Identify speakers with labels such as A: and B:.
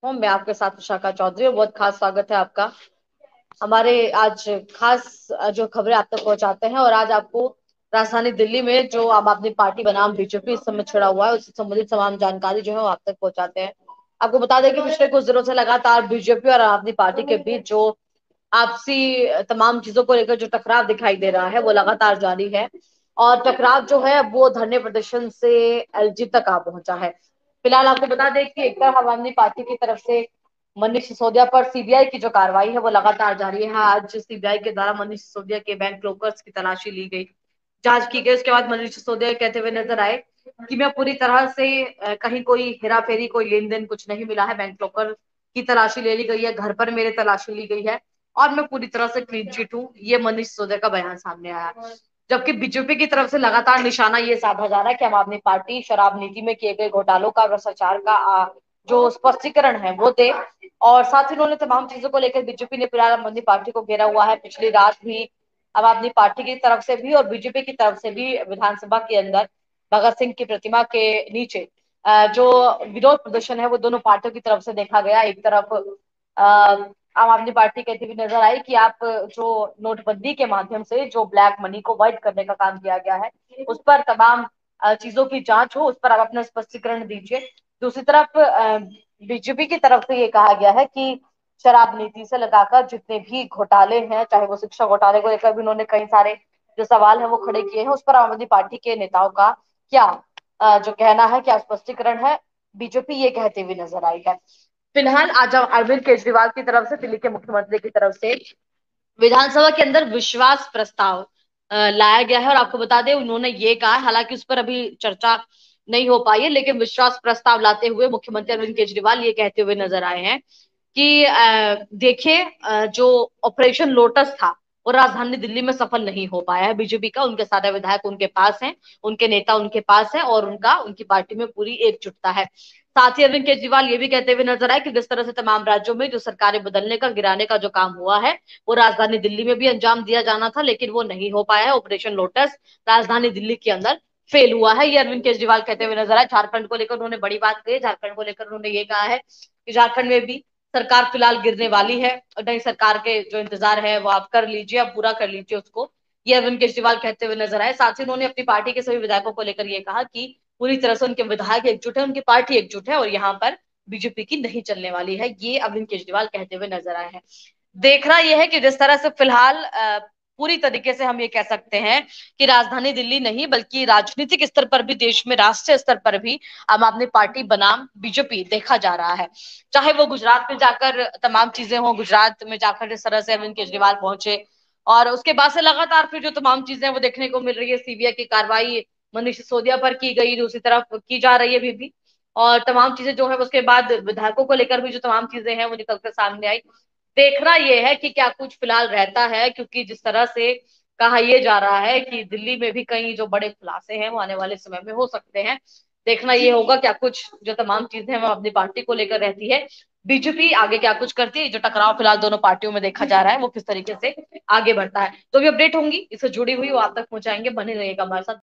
A: मैं आपके साथ विशाखा चौधरी हूँ। बहुत खास स्वागत है आपका हमारे आज खास जो खबरें आप तक पहुंचाते हैं। और आज आपको राजधानी दिल्ली में जो आम आदमी पार्टी बनाम बीजेपी इस समय छिड़ा हुआ है उससे संबंधित तमाम जानकारी जो है वो आप तक पहुंचाते हैं। आपको बता दें कि पिछले कुछ दिनों से लगातार बीजेपी और आम आदमी पार्टी के बीच जो आपसी तमाम चीजों को लेकर जो टकराव दिखाई दे रहा है वो लगातार जारी है। और टकराव जो है वो धरने प्रदर्शन से एलजी तक आ पहुंचा है। फिलहाल आपको बता दें कि एक तरफ आम आदमी पार्टी की तरफ से मनीष सिसोदिया पर सीबीआई की जो कार्रवाई है वो लगातार जारी है। आज सीबीआई के द्वारा मनीष सिसोदिया के बैंक लॉकर्स की तलाशी ली गई, जांच की गई। उसके बाद मनीष सिसोदिया कहते हुए नजर आए कि मैं पूरी तरह से कहीं कोई हेरा फेरी कोई लेन देन कुछ नहीं मिला है। बैंक लॉकर की तलाशी ले ली गई है, घर पर मेरे तलाशी ली गई है और मैं पूरी तरह से क्लीन चिट हूँ। ये मनीष सिसोदिया का बयान सामने आया। जबकि बीजेपी की तरफ से लगातार निशाना ये साधा जा रहा है कि आम आदमी पार्टी शराब नीति में किए गए घोटालों का भ्रष्टाचार का जो स्पष्टीकरण है वो दे। और साथ ही उन्होंने तमाम चीजों को लेकर बीजेपी ने फिलहाल आम आदमी पार्टी को घेरा हुआ है। पिछली रात भी आम आदमी पार्टी की तरफ से भी और बीजेपी की तरफ से भी विधानसभा के अंदर भगत सिंह की प्रतिमा के नीचे जो विरोध प्रदर्शन है वो दोनों पार्टियों की तरफ से देखा गया। एक तरफ आम आदमी पार्टी कहती हुई नजर आई कि आप जो नोटबंदी के माध्यम से जो ब्लैक मनी को वाइट करने का काम किया गया है उस पर तमाम चीजों की जांच हो, उस पर आप अपना स्पष्टीकरण दीजिए। दूसरी तरफ बीजेपी की तरफ से ये कहा गया है कि शराब नीति से लगाकर जितने भी घोटाले हैं, चाहे वो शिक्षा घोटाले को लेकर भी उन्होंने कई सारे जो सवाल है वो खड़े किए हैं, उस पर आम आदमी पार्टी के नेताओं का क्या जो कहना है, क्या स्पष्टीकरण है, बीजेपी ये कहते हुए नजर आई है। फिलहाल आज अरविंद केजरीवाल की तरफ से, दिल्ली के मुख्यमंत्री की तरफ से विधानसभा के अंदर विश्वास प्रस्ताव लाया गया है। और आपको बता दें उन्होंने ये कहा, हालांकि उस पर अभी चर्चा नहीं हो पाई है, लेकिन विश्वास प्रस्ताव लाते हुए मुख्यमंत्री अरविंद केजरीवाल ये कहते हुए नजर आए हैं कि देखिए जो ऑपरेशन लोटस था वो राजधानी दिल्ली में सफल नहीं हो पाया है बीजेपी का। उनके सारे विधायक उनके पास हैं, उनके नेता उनके पास हैं और उनका उनकी पार्टी में पूरी एकजुटता है। साथ ही अरविंद केजरीवाल ये भी कहते हुए नजर आए कि जिस तरह से तमाम राज्यों में जो सरकारें बदलने का गिराने का जो काम हुआ है वो राजधानी दिल्ली में भी अंजाम दिया जाना था, लेकिन वो नहीं हो पाया है। ऑपरेशन लोटस राजधानी दिल्ली के अंदर फेल हुआ है, ये अरविंद केजरीवाल कहते हुए नजर आए। झारखंड को लेकर उन्होंने बड़ी बात कही। झारखंड को लेकर उन्होंने ये कहा है कि झारखंड में भी सरकार फिलहाल गिरने वाली है और नई सरकार के जो इंतजार है वो आप कर लीजिए, आप पूरा कर लीजिए उसको, ये अरविंद केजरीवाल कहते हुए नजर आए। साथ ही उन्होंने अपनी पार्टी के सभी विधायकों को लेकर ये कहा कि पूरी तरह से उनके विधायक एकजुट है, उनकी पार्टी एकजुट है और यहाँ पर बीजेपी की नहीं चलने वाली है, ये अरविंद केजरीवाल कहते हुए नजर आए हैं। देखना यह है कि जिस तरह से फिलहाल पूरी तरीके से हम ये कह सकते हैं कि राजधानी दिल्ली नहीं बल्कि राजनीतिक स्तर पर भी, देश में राष्ट्रीय स्तर पर भी आम आदमी पार्टी बनाम बीजेपी देखा जा रहा है। चाहे वो गुजरात में जाकर तमाम चीजें हो, गुजरात में जाकर जिस तरह से अरविंद केजरीवाल पहुंचे और उसके बाद से लगातार फिर जो तमाम चीजें वो देखने को मिल रही है, सीबीआई की कार्रवाई मनीष सिसोदिया पर की गई, दूसरी तरफ की जा रही है अभी भी। और तमाम चीजें जो है उसके बाद विधायकों को लेकर भी जो तमाम चीजें हैं वो निकल कर सामने आई। देखना यह है कि क्या कुछ फिलहाल रहता है, क्योंकि जिस तरह से कहा यह जा रहा है कि दिल्ली में भी कई जो बड़े खुलासे हैं वो आने वाले समय में हो सकते हैं। देखना ये होगा क्या कुछ जो तमाम चीजें हैं वो अपनी पार्टी को लेकर रहती है, बीजेपी आगे क्या कुछ करती है। जो टकराव फिलहाल दोनों पार्टियों में देखा जा रहा है वो किस तरीके से आगे बढ़ता है, तो भी अपडेट होंगी इससे जुड़ी हुई वो आप तक पहुंचाएंगे। बने रहिएगा हमारे साथ।